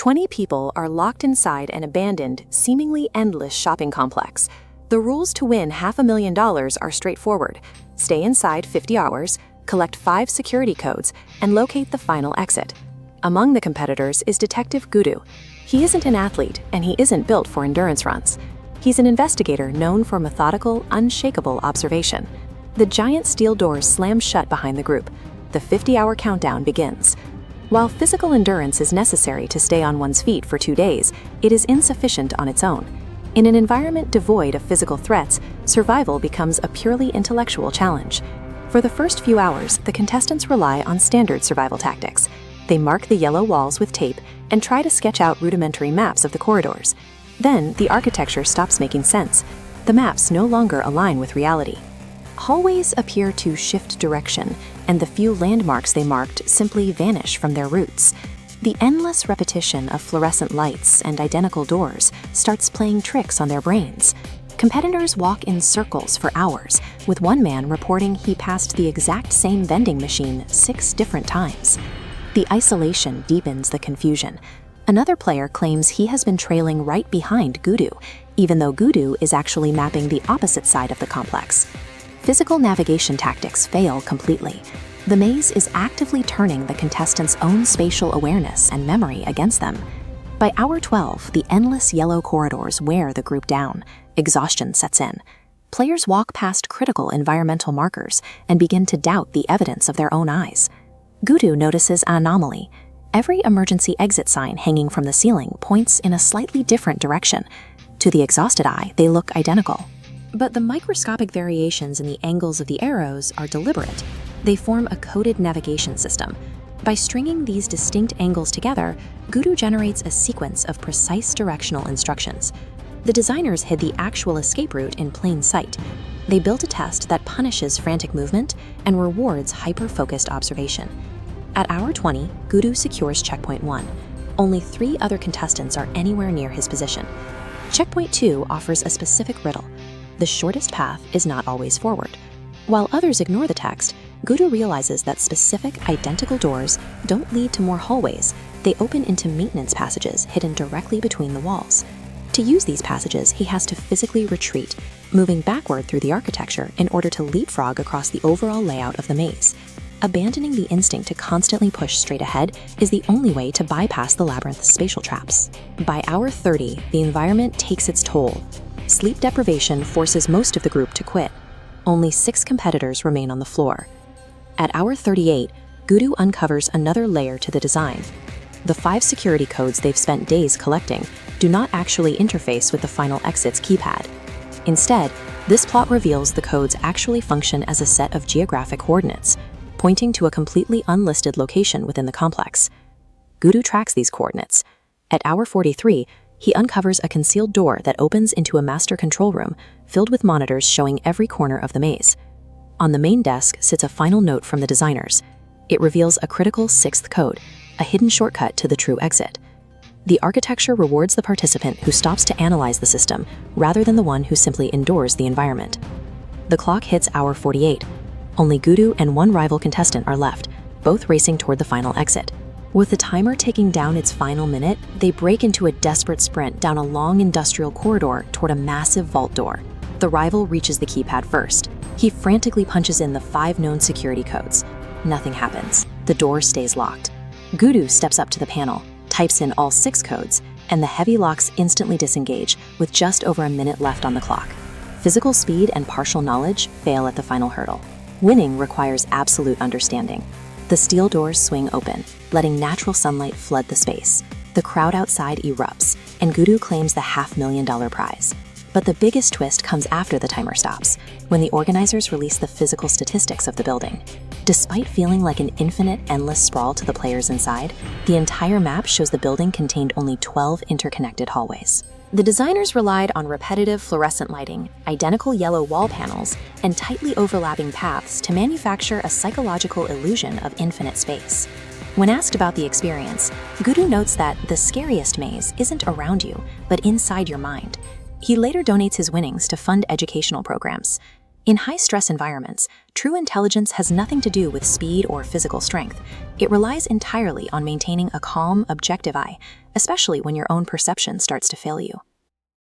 20 people are locked inside an abandoned, seemingly endless shopping complex. The rules to win $500,000 are straightforward. Stay inside 50 hours, collect 5 security codes, and locate the final exit. Among the competitors is Detective Guddu. He isn't an athlete, and he isn't built for endurance runs. He's an investigator known for methodical, unshakable observation. The giant steel doors slam shut behind the group. The 50-hour countdown begins. While physical endurance is necessary to stay on one's feet for 2 days, it is insufficient on its own. In an environment devoid of physical threats, survival becomes a purely intellectual challenge. For the first few hours, the contestants rely on standard survival tactics. They mark the yellow walls with tape and try to sketch out rudimentary maps of the corridors. Then, the architecture stops making sense. The maps no longer align with reality. Hallways appear to shift direction, and the few landmarks they marked simply vanish from their roots. The endless repetition of fluorescent lights and identical doors starts playing tricks on their brains. Competitors walk in circles for hours, with one man reporting he passed the exact same vending machine 6 different times. The isolation deepens the confusion. Another player claims he has been trailing right behind Guddu, even though Guddu is actually mapping the opposite side of the complex. Physical navigation tactics fail completely. The maze is actively turning the contestants' own spatial awareness and memory against them. By hour 12, the endless yellow corridors wear the group down. Exhaustion sets in. Players walk past critical environmental markers and begin to doubt the evidence of their own eyes. Guddu notices an anomaly. Every emergency exit sign hanging from the ceiling points in a slightly different direction. To the exhausted eye, they look identical. But the microscopic variations in the angles of the arrows are deliberate. They form a coded navigation system. By stringing these distinct angles together, Guddu generates a sequence of precise directional instructions. The designers hid the actual escape route in plain sight. They built a test that punishes frantic movement and rewards hyper-focused observation. At hour 20, Guddu secures checkpoint 1. Only 3 other contestants are anywhere near his position. Checkpoint 2 offers a specific riddle. The shortest path is not always forward. While others ignore the text, Guddu realizes that specific, identical doors don't lead to more hallways. They open into maintenance passages hidden directly between the walls. To use these passages, he has to physically retreat, moving backward through the architecture in order to leapfrog across the overall layout of the maze. Abandoning the instinct to constantly push straight ahead is the only way to bypass the labyrinth's spatial traps. By hour 30, the environment takes its toll. Sleep deprivation forces most of the group to quit. Only 6 competitors remain on the floor. At hour 38, Guddu uncovers another layer to the design. The 5 security codes they've spent days collecting do not actually interface with the final exit's keypad. Instead, this plot reveals the codes actually function as a set of geographic coordinates, pointing to a completely unlisted location within the complex. Guddu tracks these coordinates. At hour 43, he uncovers a concealed door that opens into a master control room filled with monitors showing every corner of the maze. On the main desk sits a final note from the designers. It reveals a critical 6th code, a hidden shortcut to the true exit. The architecture rewards the participant who stops to analyze the system rather than the one who simply endures the environment. The clock hits hour 48. Only Guddu and 1 rival contestant are left, both racing toward the final exit. With the timer ticking down its final minute, they break into a desperate sprint down a long industrial corridor toward a massive vault door. The rival reaches the keypad first. He frantically punches in the 5 known security codes. Nothing happens. The door stays locked. Guddu steps up to the panel, types in all 6 codes, and the heavy locks instantly disengage with just over a minute left on the clock. Physical speed and partial knowledge fail at the final hurdle. Winning requires absolute understanding. The steel doors swing open, letting natural sunlight flood the space. The crowd outside erupts, and Guddu claims the $500,000 prize. But the biggest twist comes after the timer stops, when the organizers release the physical statistics of the building. Despite feeling like an infinite, endless sprawl to the players inside, the entire map shows the building contained only 12 interconnected hallways. The designers relied on repetitive fluorescent lighting, identical yellow wall panels, and tightly overlapping paths to manufacture a psychological illusion of infinite space. When asked about the experience, Guddu notes that the scariest maze isn't around you, but inside your mind. He later donates his winnings to fund educational programs. In high-stress environments, true intelligence has nothing to do with speed or physical strength. It relies entirely on maintaining a calm, objective eye, especially when your own perception starts to fail you.